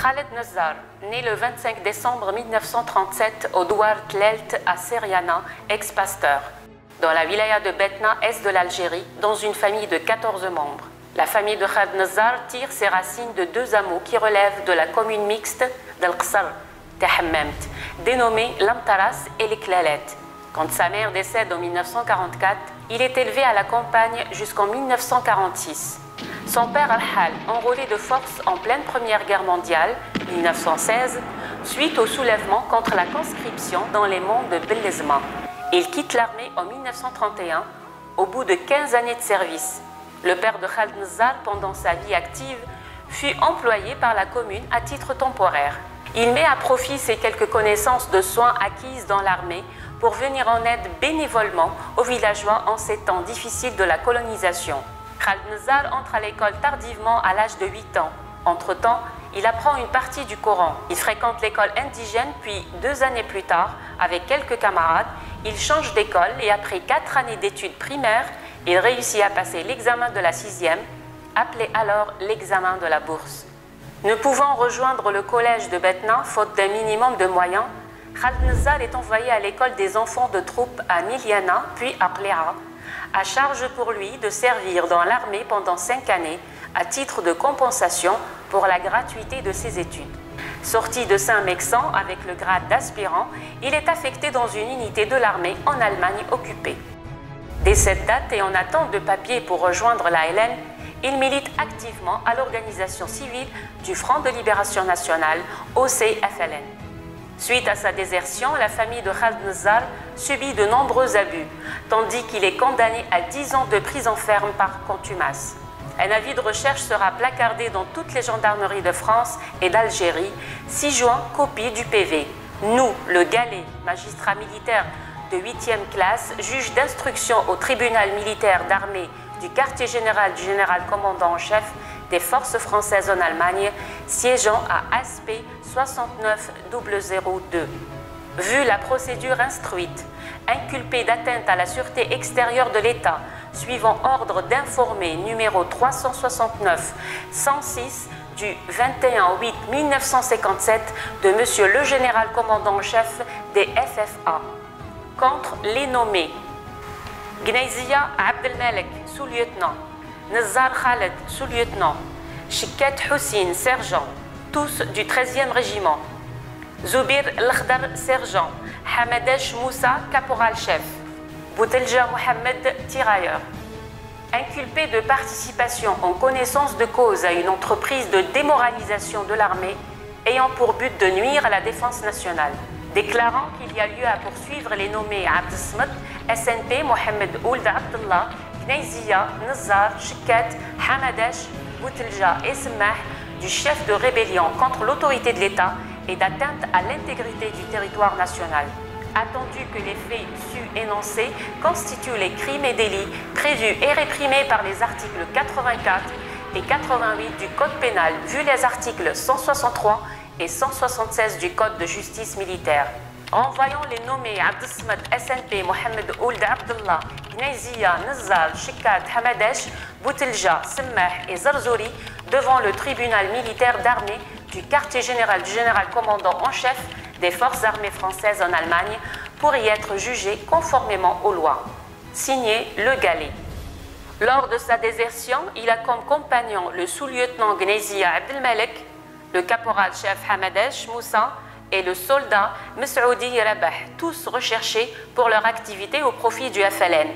Khaled Nazar, né le 25 décembre 1937 au Douar Tlelt à Seriana, ex-pasteur, dans la wilaya de Betna, est de l'Algérie, dans une famille de 14 membres. La famille de Khaled Nazar tire ses racines de deux hameaux qui relèvent de la commune mixte d'Al-Qsar, Tahammamt, dénommée Lamtaras et les Clalettes. Quand sa mère décède en 1944, il est élevé à la campagne jusqu'en 1946. Son père Al-Hal, enrôlé de force en pleine Première Guerre mondiale, 1916, suite au soulèvement contre la conscription dans les monts de Bellezma. Il quitte l'armée en 1931, au bout de 15 années de service. Le père de Khaled Nazar, pendant sa vie active, fut employé par la commune à titre temporaire. Il met à profit ses quelques connaissances de soins acquises dans l'armée pour venir en aide bénévolement aux villageois en ces temps difficiles de la colonisation. Khaled Nazar entre à l'école tardivement à l'âge de 8 ans. Entre-temps, il apprend une partie du Coran. Il fréquente l'école indigène, puis 2 années plus tard, avec quelques camarades, il change d'école et après 4 années d'études primaires, il réussit à passer l'examen de la 6e, appelé alors l'examen de la bourse. Ne pouvant rejoindre le collège de Betna, faute d'un minimum de moyens, Khaled Nazar est envoyé à l'école des enfants de troupe à Miliana, puis à Pléa, à charge pour lui de servir dans l'armée pendant 5 années à titre de compensation pour la gratuité de ses études. Sorti de Saint-Mexan avec le grade d'aspirant, il est affecté dans une unité de l'armée en Allemagne occupée. Dès cette date et en attente de papier pour rejoindre la LN, il milite activement à l'organisation civile du Front de Libération Nationale, OCFLN. Suite à sa désertion, la famille de Khaled Nazar subit de nombreux abus, tandis qu'il est condamné à 10 ans de prison ferme par contumace. Un avis de recherche sera placardé dans toutes les gendarmeries de France et d'Algérie. 6 juin, copie du PV. Nous, le Galet, magistrat militaire de 8e classe, juge d'instruction au tribunal militaire d'armée du quartier général du général commandant en chef des forces françaises en Allemagne, siégeant à Aspect 69002. Vu la procédure instruite, inculpé d'atteinte à la sûreté extérieure de l'État, suivant ordre d'informer numéro 369-106 du 21-8-1957 de Monsieur le général commandant en chef des FFA, contre les nommés Gnezia Abdelmalek, sous-lieutenant, Nazar Khaled, sous-lieutenant, Chiket Houssine, sergent, tous du 13e régiment, Zoubir Lakhdar, sergent, Hamadesh Moussa, caporal-chef, Boutelja Mohamed, tirailleur. Inculpé de participation en connaissance de cause à une entreprise de démoralisation de l'armée ayant pour but de nuire à la défense nationale. Déclarant qu'il y a lieu à poursuivre les nommés Abdesmet, SNP, Mohamed Ould Abdallah, Gnezia, Nazar, Chiket, Hamadesh, Boutelja et Semmah du chef de rébellion contre l'autorité de l'État et d'atteinte à l'intégrité du territoire national. Attendu que les faits sus énoncés constituent les crimes et délits prévus et réprimés par les articles 84 et 88 du Code pénal, vu les articles 163 et 176 du Code de justice militaire. Renvoyant les nommés Abdesmet, SNP, Mohamed Ould Abdallah, Gnezia, Nazar, Chikat, Hamadesh, Boutelja, Semmah et Zarzouri devant le tribunal militaire d'armée du quartier général du général commandant en chef des forces armées françaises en Allemagne pour y être jugé conformément aux lois. Signé Le Galet. Lors de sa désertion, il a comme compagnon le sous-lieutenant Gnezia Abdelmalek, le caporal-chef Hamadesh Moussa et le soldat Messoudi Rabah, tous recherchés pour leur activité au profit du FLN.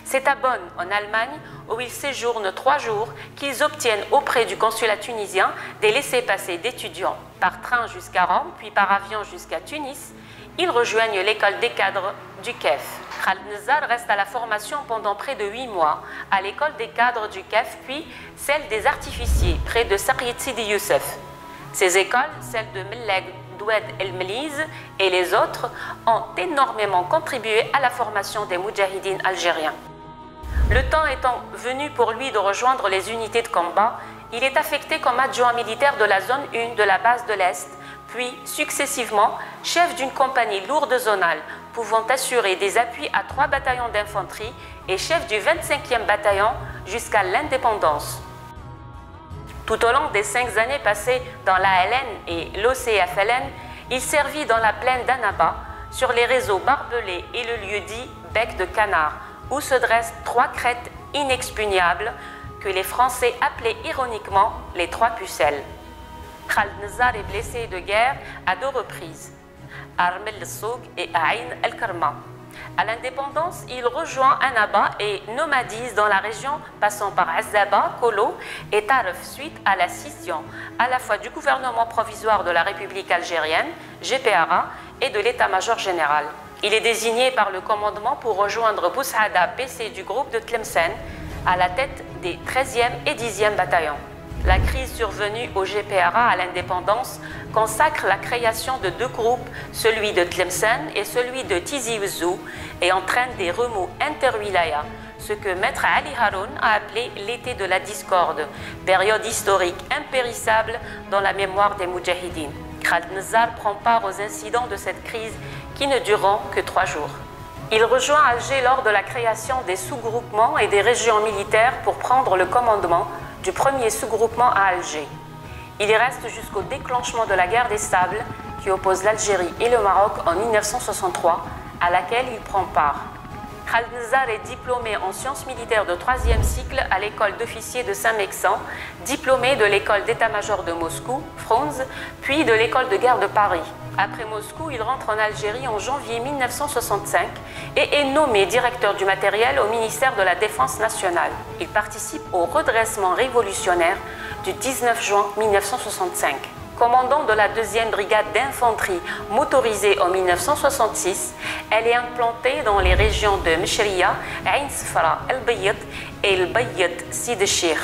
C'est à Bonn, en Allemagne, où ils séjournent 3 jours, qu'ils obtiennent auprès du consulat tunisien des laissez-passer d'étudiants. Par train jusqu'à Rome, puis par avion jusqu'à Tunis, ils rejoignent l'école des cadres du KEF. Khaled Nazar reste à la formation pendant près de 8 mois, à l'école des cadres du KEF, puis celle des artificiers, près de Sayyid Sidi Youssef. Ces écoles, celles de Melleg, Doued El Meliz et les autres, ont énormément contribué à la formation des moudjahidines algériens. Le temps étant venu pour lui de rejoindre les unités de combat, il est affecté comme adjoint militaire de la zone 1 de la base de l'Est, puis successivement chef d'une compagnie lourde zonale pouvant assurer des appuis à 3 bataillons d'infanterie et chef du 25e bataillon jusqu'à l'indépendance. Tout au long des 5 années passées dans l'ALN et l'OCFLN, il servit dans la plaine d'Annaba, sur les réseaux barbelés et le lieu-dit Bec de Canard, où se dressent 3 crêtes inexpugnables que les Français appelaient ironiquement les 3 pucelles. Khaled Nezzar est blessé de guerre à 2 reprises, à Rmel el-Souk et à Ain el-Kerma. À l'indépendance, il rejoint Annaba et nomadise dans la région, passant par Azaba, Kolo et Taref, suite à la scission à la fois du gouvernement provisoire de la République algérienne, GPRA, et de l'état-major général. Il est désigné par le commandement pour rejoindre Boussaada PC du groupe de Tlemcen à la tête des 13e et 10e bataillons. La crise survenue au GPRA à l'indépendance consacre la création de 2 groupes, celui de Tlemcen et celui de Tizi Ouzou, et entraîne des remous inter-wilaya, ce que Maître Ali Haroun a appelé l'été de la discorde, période historique impérissable dans la mémoire des Moudjahidines. Khaled Nezzar prend part aux incidents de cette crise qui ne dureront que 3 jours. Il rejoint Alger lors de la création des sous-groupements et des régions militaires pour prendre le commandement du premier sous-groupement à Alger. Il y reste jusqu'au déclenchement de la guerre des Sables qui oppose l'Algérie et le Maroc en 1963, à laquelle il prend part. Khaled Nezzar est diplômé en sciences militaires de 3e cycle à l'école d'officiers de Saint-Mexan, diplômé de l'école d'état-major de Moscou, Frunze, puis de l'école de guerre de Paris. Après Moscou, il rentre en Algérie en janvier 1965 et est nommé directeur du matériel au ministère de la Défense nationale. Il participe au redressement révolutionnaire du 19 juin 1965. Commandant de la 2e brigade d'infanterie motorisée en 1966, elle est implantée dans les régions de Mchria, Ain Sfra, El Bayt et El Bayt Sid Chir,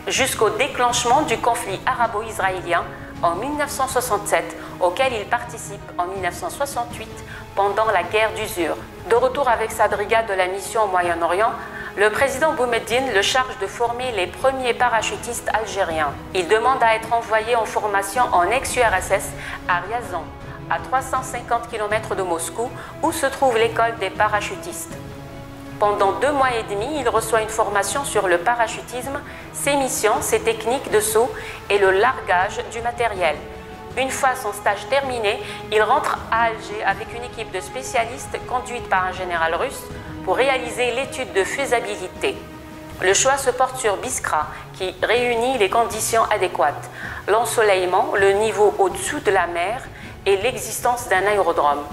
jusqu'au déclenchement du conflit arabo-israélien en 1967, auquel il participe en 1968 pendant la guerre d'usure. De retour avec sa brigade de la mission au Moyen-Orient, le président Boumediene le charge de former les premiers parachutistes algériens. Il demande à être envoyé en formation en ex-URSS à Ryazan, à 350 km de Moscou, où se trouve l'école des parachutistes. Pendant 2 mois et demi, il reçoit une formation sur le parachutisme, ses missions, ses techniques de saut et le largage du matériel. Une fois son stage terminé, il rentre à Alger avec une équipe de spécialistes conduite par un général russe pour réaliser l'étude de faisabilité. Le choix se porte sur Biskra, qui réunit les conditions adéquates, l'ensoleillement, le niveau au-dessous de la mer et l'existence d'un aérodrome.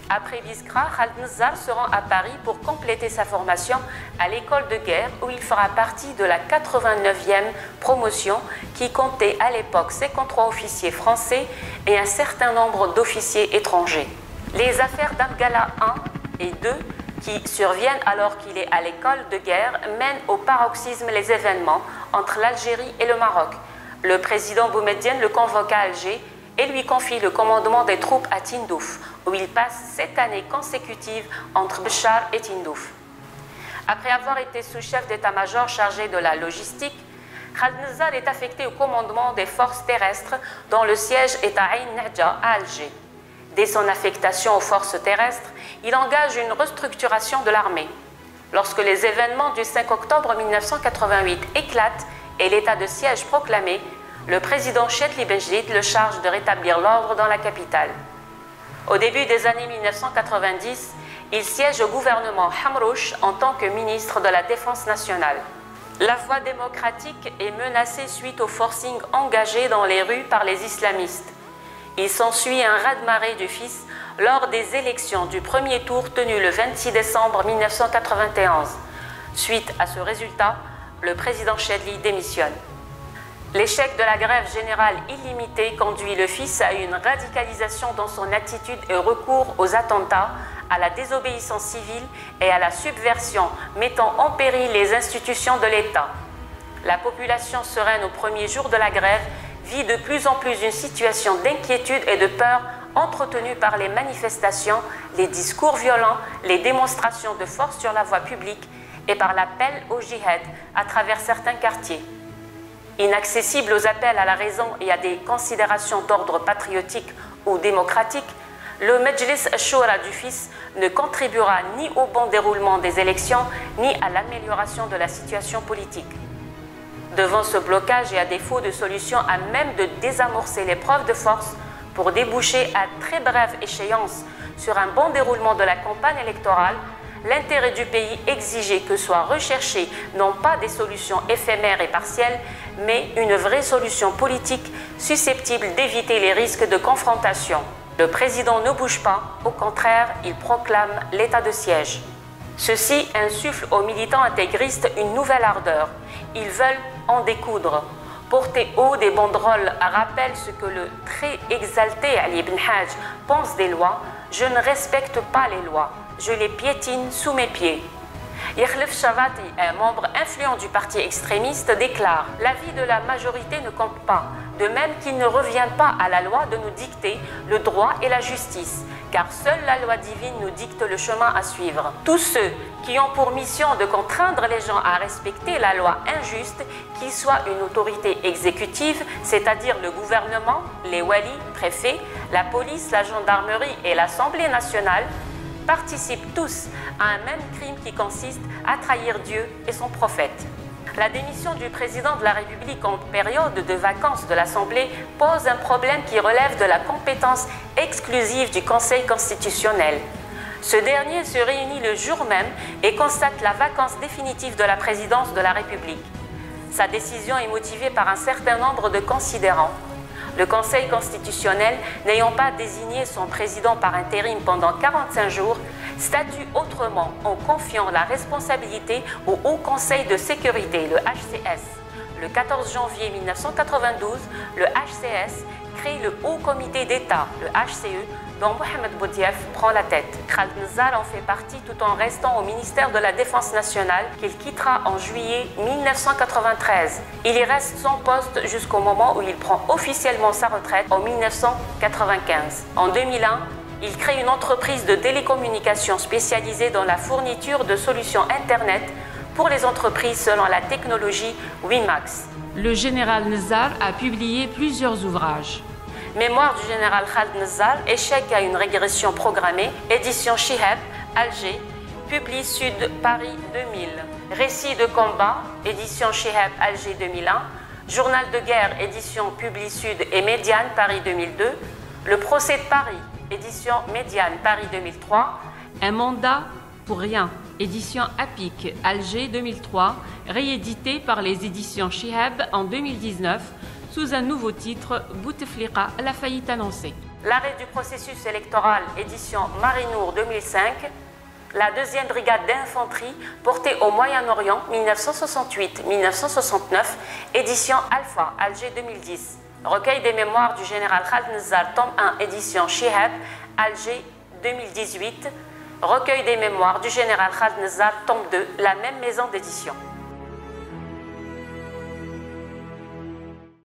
Après Biskra, Khaled Nezzar se rend à Paris pour compléter sa formation à l'école de guerre où il fera partie de la 89e promotion qui comptait à l'époque 53 officiers français et un certain nombre d'officiers étrangers. Les affaires d'Abgala I et II qui surviennent alors qu'il est à l'école de guerre mènent au paroxysme les événements entre l'Algérie et le Maroc. Le président Boumediene le convoque à Alger et lui confie le commandement des troupes à Tindouf, où il passe 7 années consécutives entre Béchar et Tindouf. Après avoir été sous-chef d'état-major chargé de la logistique, Khaled Nezzar est affecté au commandement des forces terrestres dont le siège est à Ain Nadja à Alger. Dès son affectation aux forces terrestres, il engage une restructuration de l'armée. Lorsque les événements du 5 octobre 1988 éclatent et l'état de siège proclamé, le président Chetli Benjedid le charge de rétablir l'ordre dans la capitale. Au début des années 1990, il siège au gouvernement Hamrouche en tant que ministre de la Défense nationale. La voie démocratique est menacée suite au forcing engagé dans les rues par les islamistes. Il s'ensuit un raz-de-marée du fils lors des élections du premier tour tenu le 26 décembre 1991. Suite à ce résultat, le président Chetli démissionne. L'échec de la grève générale illimitée conduit le fils à une radicalisation dans son attitude et recours aux attentats, à la désobéissance civile et à la subversion, mettant en péril les institutions de l'État. La population sereine aux premiers jours de la grève vit de plus en plus une situation d'inquiétude et de peur entretenue par les manifestations, les discours violents, les démonstrations de force sur la voie publique et par l'appel au djihad à travers certains quartiers. Inaccessible aux appels à la raison et à des considérations d'ordre patriotique ou démocratique, le Majlis Shura du fils ne contribuera ni au bon déroulement des élections ni à l'amélioration de la situation politique. Devant ce blocage et à défaut de solution à même de désamorcer l'épreuve de force pour déboucher à très brève échéance sur un bon déroulement de la campagne électorale, l'intérêt du pays exigeait que soient recherchées non pas des solutions éphémères et partielles, mais une vraie solution politique susceptible d'éviter les risques de confrontation. Le président ne bouge pas, au contraire, il proclame l'état de siège. Ceci insuffle aux militants intégristes une nouvelle ardeur. Ils veulent en découdre. Porter haut des banderoles rappelle ce que le très exalté Ali ibn Hajj pense des lois. Je ne respecte pas les lois, je les piétine sous mes pieds. Yakhlef Shavati, un membre influent du parti extrémiste, déclare « L'avis de la majorité ne compte pas, de même qu'il ne revient pas à la loi de nous dicter le droit et la justice, car seule la loi divine nous dicte le chemin à suivre. Tous ceux qui ont pour mission de contraindre les gens à respecter la loi injuste, qu'ils soient une autorité exécutive, c'est-à-dire le gouvernement, les walis, préfets, la police, la gendarmerie et l'Assemblée nationale, participent tous à un même crime qui consiste à trahir Dieu et son prophète. La démission du président de la République en période de vacances de l'Assemblée pose un problème qui relève de la compétence exclusive du Conseil constitutionnel. Ce dernier se réunit le jour même et constate la vacance définitive de la présidence de la République. Sa décision est motivée par un certain nombre de considérants. Le Conseil constitutionnel, n'ayant pas désigné son président par intérim pendant 45 jours, statue autrement en confiant la responsabilité au Haut Conseil de sécurité, le HCS. Le 14 janvier 1992, le HCS crée le Haut Comité d'État, le HCE, dont Mohamed Boudiaf prend la tête. Khaled Nezzar en fait partie tout en restant au ministère de la Défense nationale qu'il quittera en juillet 1993. Il y reste sans poste jusqu'au moment où il prend officiellement sa retraite en 1995. En 2001, il crée une entreprise de télécommunications spécialisée dans la fourniture de solutions Internet pour les entreprises selon la technologie WiMAX. Le général Nezzar a publié plusieurs ouvrages. Mémoire du général Khaled Nezzar, échec à une régression programmée, édition Chihab, Alger, Publi Sud, Paris 2000. Récits de combat, édition Chihab, Alger 2001. Journal de guerre, édition Publi Sud et Médiane, Paris 2002. Le procès de Paris, édition Médiane, Paris 2003. Un mandat pour rien, édition APIC, Alger 2003, réédité par les éditions Chihab en 2019, sous un nouveau titre, Bouteflika, la faillite annoncée. L'arrêt du processus électoral, édition Marinour 2005. La 2e brigade d'infanterie portée au Moyen-Orient 1968-1969, édition Alpha, Alger 2010. Recueil des mémoires du général Khaled Nezzar, tome 1, édition Chihab, Alger 2018. Recueil des mémoires du général Khaled Nezzar, tome 2, la même maison d'édition.